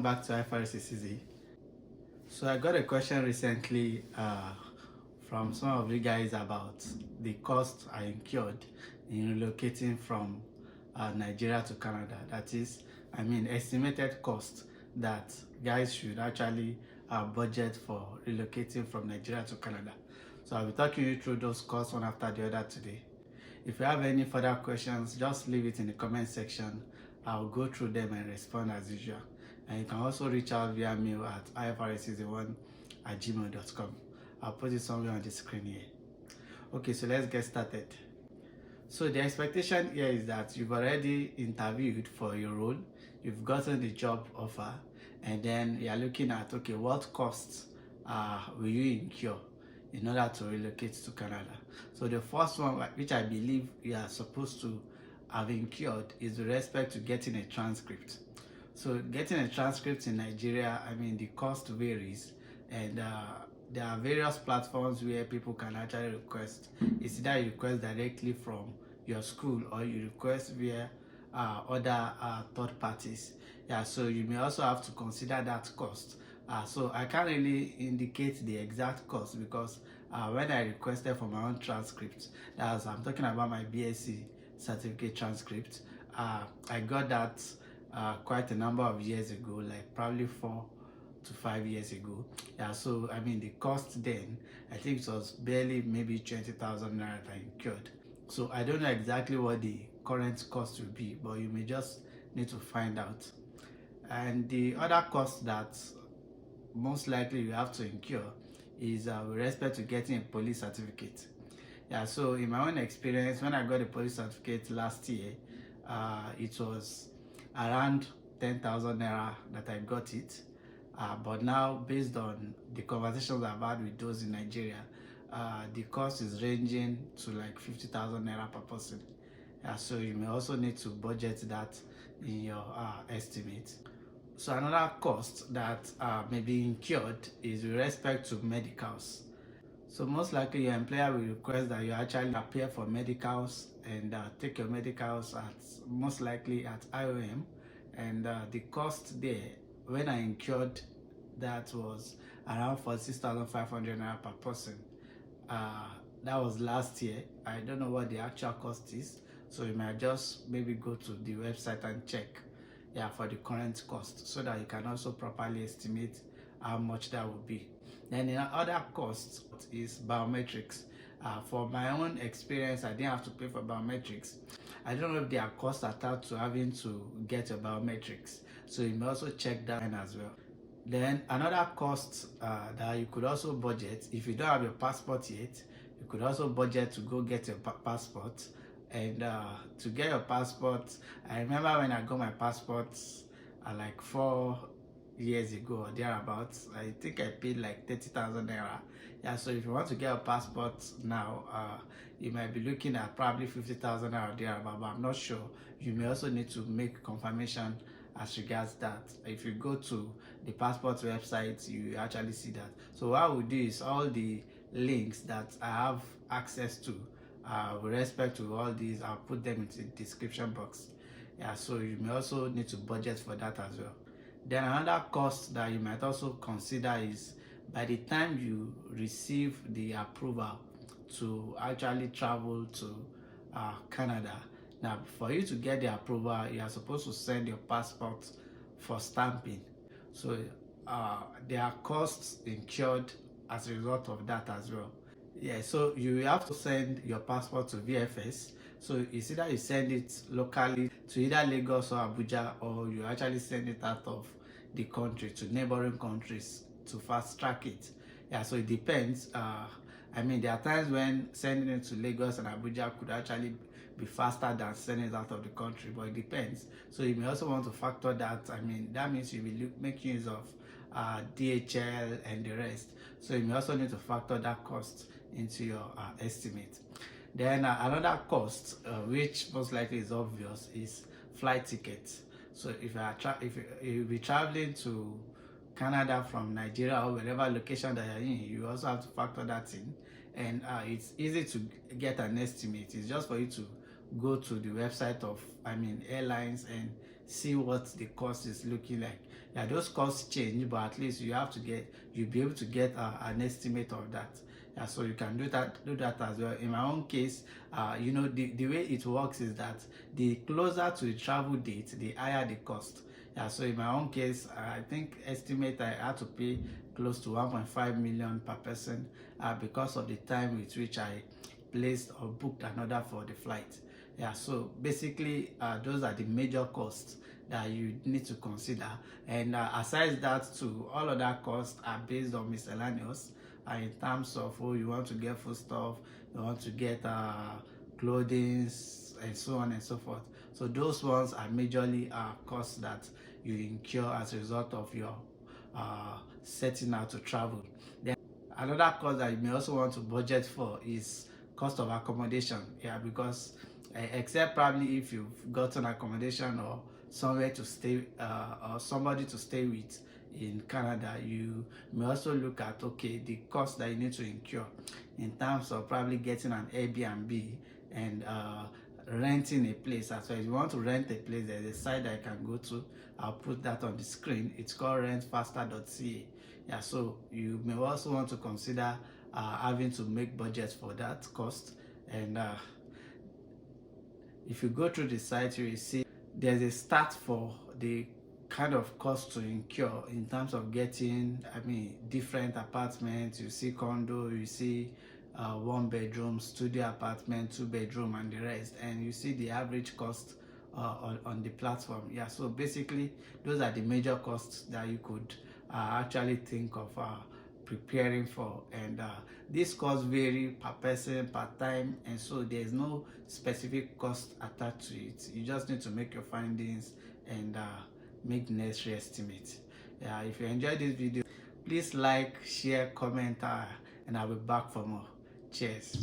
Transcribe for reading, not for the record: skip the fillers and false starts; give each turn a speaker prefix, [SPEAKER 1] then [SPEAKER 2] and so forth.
[SPEAKER 1] welcome back to IFRS. So I got a question recently from some of you guys about the cost I incurred in relocating from Nigeria to Canada. That is, estimated cost that guys should actually budget for relocating from Nigeria to Canada. So I'll be talking you through those costs one after the other today. If you have any further questions, just leave it in the comment section. I'll go through them and respond as usual. And you can also reach out via mail at ifrs1@gmail.com. I'll put it somewhere on the screen here. Okay, so let's get started. So the expectation here is that you've already interviewed for your role, you've gotten the job offer, and then you're looking at, okay, what costs will you incur in order to relocate to Canada. So the first one, which I believe you are supposed to have incurred, is with respect to getting a transcript. So getting a transcript in Nigeria, the cost varies, and there are various platforms where people can actually request. It's either you request directly from your school or you request via other third parties. Yeah, so you may also have to consider that cost. So I can't really indicate the exact cost because when I requested for my own transcript, I'm talking about my BSc certificate transcript, I got that quite a number of years ago, like probably 4 to 5 years ago. Yeah, so the cost then, I think it was barely maybe 20,000 naira that I incurred. So I don't know exactly what the current cost will be, but you may just need to find out. And the other cost that most likely you have to incur is with respect to getting a police certificate. Yeah, so in my own experience, when I got a police certificate last year, it was around 10,000 naira that I got it. But now, based on the conversations I've had with those in Nigeria, the cost is ranging to like 50,000 naira per person. Yeah, so you may also need to budget that in your estimate. So another cost that may be incurred is with respect to medicals. So most likely your employer will request that you actually appear for medicals and take your medicals most likely at IOM, and the cost there, when I incurred, that was around 46,500 naira per person. That was last year. I don't know what the actual cost is, so you might just maybe go to the website and check for the current cost so that you can also properly estimate how much that would be. Then the other cost is biometrics. For my own experience, I didn't have to pay for biometrics. I don't know if there are costs attached to having to get your biometrics, so you may also check that as well. Then another cost that you could also budget, if you don't have your passport yet, you could also budget to go get your passport. And to get your passport, I remember when I got my passport like 4 years ago or thereabouts, I think I paid like 30,000 naira. Yeah, so if you want to get a passport now, you might be looking at probably 50,000 naira or thereabouts, but I'm not sure. You may also need to make confirmation as regards that. If you go to the passport website, you actually see that. So what I will do is all the links that I have access to with respect to all these, I'll put them into the description box. Yeah, so you may also need to budget for that as well. Then another cost that you might also consider is by the time you receive the approval to actually travel to Canada. Now, for you to get the approval, you are supposed to send your passport for stamping. So there are costs incurred as a result of that as well. Yeah, so you have to send your passport to VFS. So it's either you send it locally to either Lagos or Abuja, or you actually send it out of the country to neighboring countries to fast track it. Yeah, so it depends. There are times when sending it to Lagos and Abuja could actually be faster than sending it out of the country, but it depends. So you may also want to factor that. That means you'll be making use of DHL and the rest. So you may also need to factor that cost into your estimate. Then another cost, which most likely is obvious, is flight tickets. So if you'll be traveling to Canada from Nigeria or wherever location that you're in, you also have to factor that in. And it's easy to get an estimate. It's just for you to go to the website of airlines and see what the cost is looking like. Yeah, those costs change, but at least you'll be able to get an estimate of that. Yeah, so you can do that as well. In my own case, you know, the way it works is that the closer to the travel date, the higher the cost. Yeah, so in my own case, I think estimate I had to pay close to 1.5 million per person because of the time with which I placed or booked an order for the flight. Yeah, so basically those are the major costs that you need to consider, and aside that too, all other costs are based on miscellaneous in terms of, oh, you want to get food stuff, you want to get clothing, and so on and so forth. So those ones are majorly costs that you incur as a result of your setting out to travel. Then another cost that you may also want to budget for is cost of accommodation. Yeah, because except probably if you've gotten accommodation or somewhere to stay or somebody to stay with in Canada, you may also look at, okay, the cost that you need to incur in terms of probably getting an Airbnb and renting a place as well. If you want to rent a place, there's a site that I can go to. I'll put that on the screen. It's called rentfaster.ca. Yeah, so you may also want to consider having to make budgets for that cost. And if you go through the site, you will see there's a start for the kind of cost to incur in terms of getting, different apartments. You see condo, you see 1 bedroom, studio apartment, 2 bedroom, and the rest, and you see the average cost on the platform. Yeah, so basically those are the major costs that you could actually think of preparing for, and these costs vary per person, per time, and so there's no specific cost attached to it. You just need to make your findings and make the necessary estimate. Yeah, if you enjoyed this video, please like, share, comment, and I'll be back for more. Cheers.